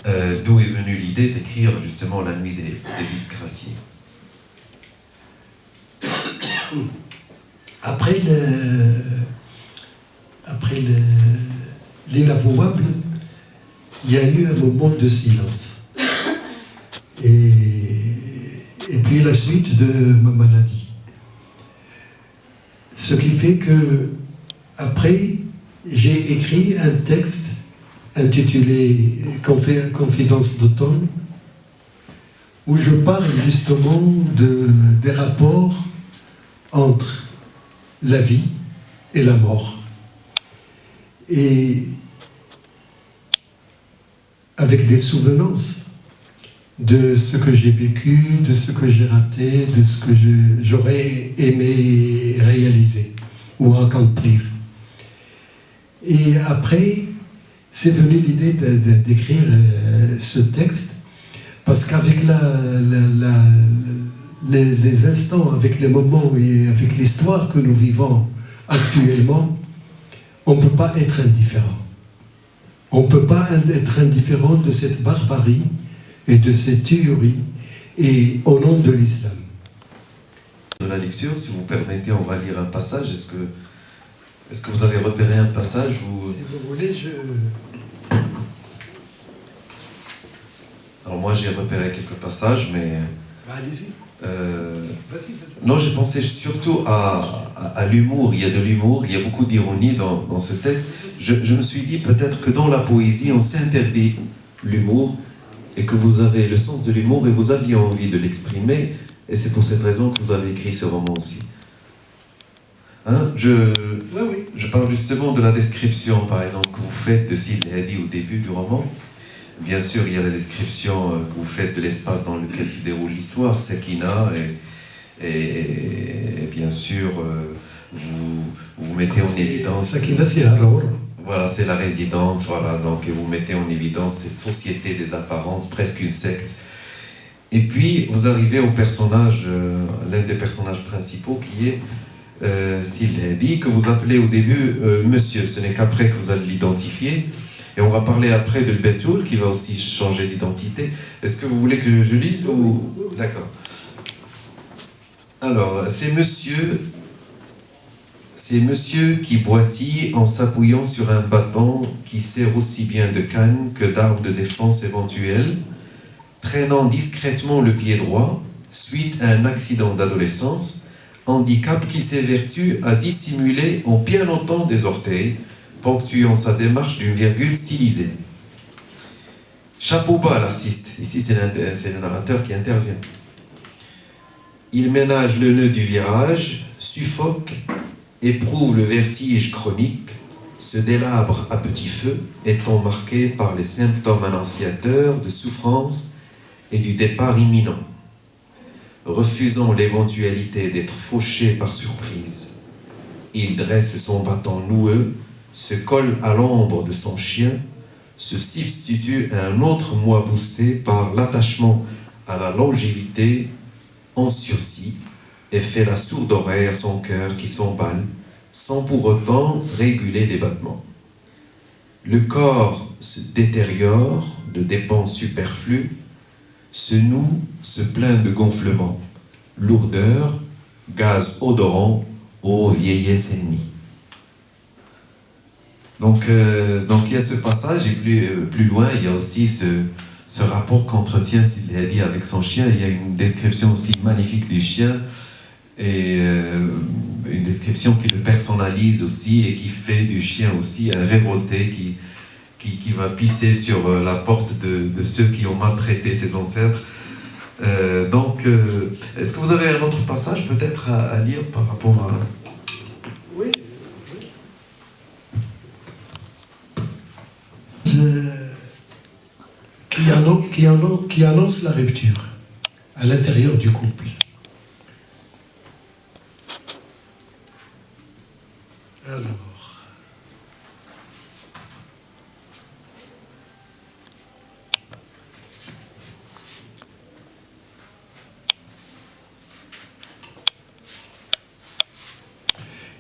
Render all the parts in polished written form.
d'où est venue l'idée d'écrire justement La Nuit des disgraciés. Après l'inavouable, il y a eu un moment de silence. Et puis la suite de ma maladie. Ce qui fait que, après, j'ai écrit un texte intitulé Confidence d'automne, où je parle justement des rapports entre la vie et la mort. Et avec des souvenances de ce que j'ai vécu, de ce que j'ai raté, de ce que j'aurais aimé réaliser ou accomplir. Et après, c'est venu l'idée d'écrire ce texte, parce qu'avec les instants, avec les moments et avec l'histoire que nous vivons actuellement, on ne peut pas être indifférent. On ne peut pas être indifférent de cette barbarie et de cette tuerie, et au nom de l'islam. De la lecture, si vous permettez, on va lire un passage. Est-ce que vous avez repéré un passage où... Si vous voulez, Alors moi j'ai repéré quelques passages, mais... Allez-y. Vas-y. Non, j'ai pensé surtout à l'humour. Il y a de l'humour, il y a beaucoup d'ironie dans ce texte. Je me suis dit peut-être que dans la poésie, on s'interdit l'humour, et que vous avez le sens de l'humour et vous aviez envie de l'exprimer, et c'est pour cette raison que vous avez écrit ce roman aussi. Hein, je parle justement de la description, par exemple, que vous faites de Sid Hadi au début du roman. Bien sûr, il y a la description que vous faites de l'espace dans lequel se déroule l'histoire, Sekina, et bien sûr, vous mettez en évidence... Sekina, c'est alors. Voilà, c'est la résidence, voilà, donc et vous mettez en évidence cette société des apparences, presque une secte. Et puis, vous arrivez au personnage, l'un des personnages principaux, qui est Sid Hadi, que vous appelez au début Monsieur. Ce n'est qu'après que vous allez l'identifier. Et on va parler après de Betoul, qui va aussi changer d'identité. Est-ce que vous voulez que je lise ou... D'accord. Alors, c'est monsieur qui boitille en s'appuyant sur un bâton qui sert aussi bien de canne que d'arme de défense éventuelle, traînant discrètement le pied droit, suite à un accident d'adolescence, handicap qui s'évertue à dissimuler en bien longtemps des orteils, ponctuant sa démarche d'une virgule stylisée. Chapeau bas à l'artiste. Ici, c'est le narrateur qui intervient. Il ménage le nœud du virage, suffoque, éprouve le vertige chronique, se délabre à petit feu, étant marqué par les symptômes annonciateurs de souffrance et du départ imminent. Refusant l'éventualité d'être fauché par surprise, il dresse son bâton noueux, se colle à l'ombre de son chien, se substitue à un autre moi boosté par l'attachement à la longévité en sursis et fait la sourde oreille à son cœur qui s'emballe sans pour autant réguler les battements. Le corps se détériore de dépenses superflues, se noue, se plaint de gonflement, lourdeur, gaz odorant, ô vieillesse ennemie. Donc il y a ce passage, et plus loin, il y a aussi ce rapport qu'entretient Sid Hadi avec son chien. Il y a une description aussi magnifique du chien, et une description qui le personnalise aussi, et qui fait du chien aussi un révolté qui va pisser sur la porte de ceux qui ont maltraité ses ancêtres. Est-ce que vous avez un autre passage peut-être à lire par rapport à... Oui. Qui annonce la rupture à l'intérieur du couple. Alors...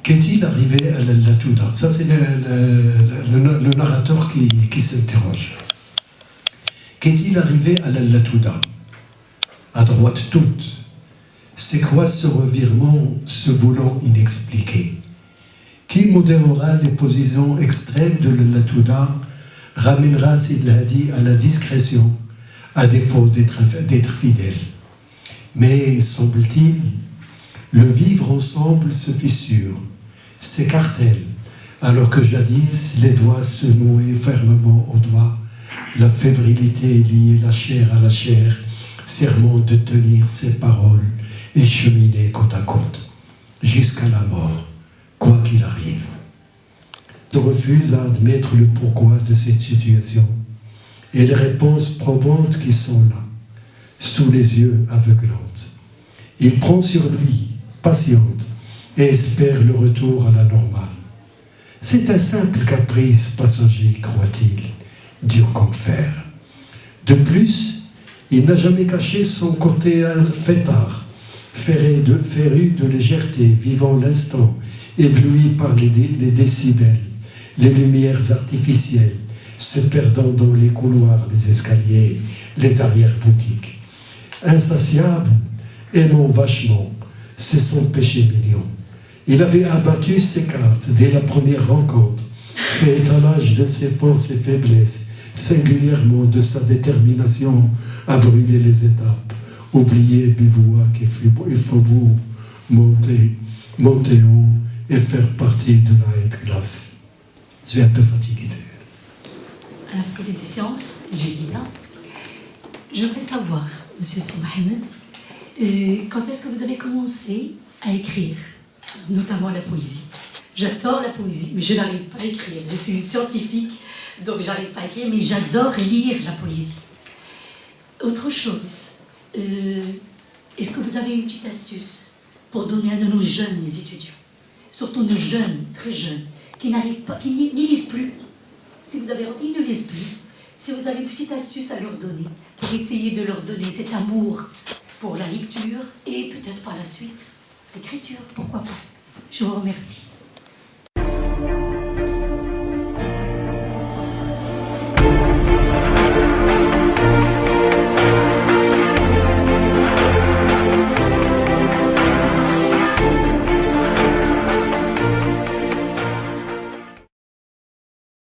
Qu'est-il arrivé à la Touda? Ça, c'est le narrateur qui s'interroge. Qu'est-il arrivé à la Latouda? À droite toute. C'est quoi ce revirement se voulant inexpliqué? Qui modérera les positions extrêmes de la Latouda, ramènera Sid Hadi à la discrétion, à défaut d'être fidèle. Mais, semble-t-il, le vivre ensemble se fissure, s'écartèle, alors que jadis les doigts se nouaient fermement aux doigts, la fébrilité liait la chair à la chair, serment de tenir ses paroles et cheminer côte à côte, jusqu'à la mort, quoi qu'il arrive. Je refuse à admettre le pourquoi de cette situation et les réponses probantes qui sont là, sous les yeux aveuglantes. Il prend sur lui, patiente, et espère le retour à la normale. C'est un simple caprice passager, croit-il, dur comme fer. De plus, il n'a jamais caché son côté fêtard, féru de légèreté, vivant l'instant, ébloui par les décibels, les lumières artificielles, se perdant dans les couloirs, les escaliers, les arrière-boutiques. Insatiable, aimant vachement, c'est son péché mignon. Il avait abattu ses cartes dès la première rencontre, fait étalage de ses forces et faiblesses, singulièrement de sa détermination à brûler les étapes, oublier bivouac et faubourg, monter haut et faire partie de la haute classe. Je suis un peu fatigué. À la Faculté des sciences, Jedida, j'aimerais savoir, Monsieur Si Mohamed, quand est-ce que vous avez commencé à écrire, notamment la poésie? J'adore la poésie, mais je n'arrive pas à écrire. Je suis une scientifique, donc je n'arrive pas à écrire, mais j'adore lire la poésie. Autre chose, est-ce que vous avez une petite astuce pour donner à nos jeunes étudiants, surtout nos jeunes, très jeunes, qui n'arrivent pas, qui ne lisent plus? Si vous avez envie, ils ne lisent plus. Si vous avez une petite astuce à leur donner, pour essayer de leur donner cet amour pour la lecture et peut-être par la suite l'écriture, pourquoi pas. Je vous remercie.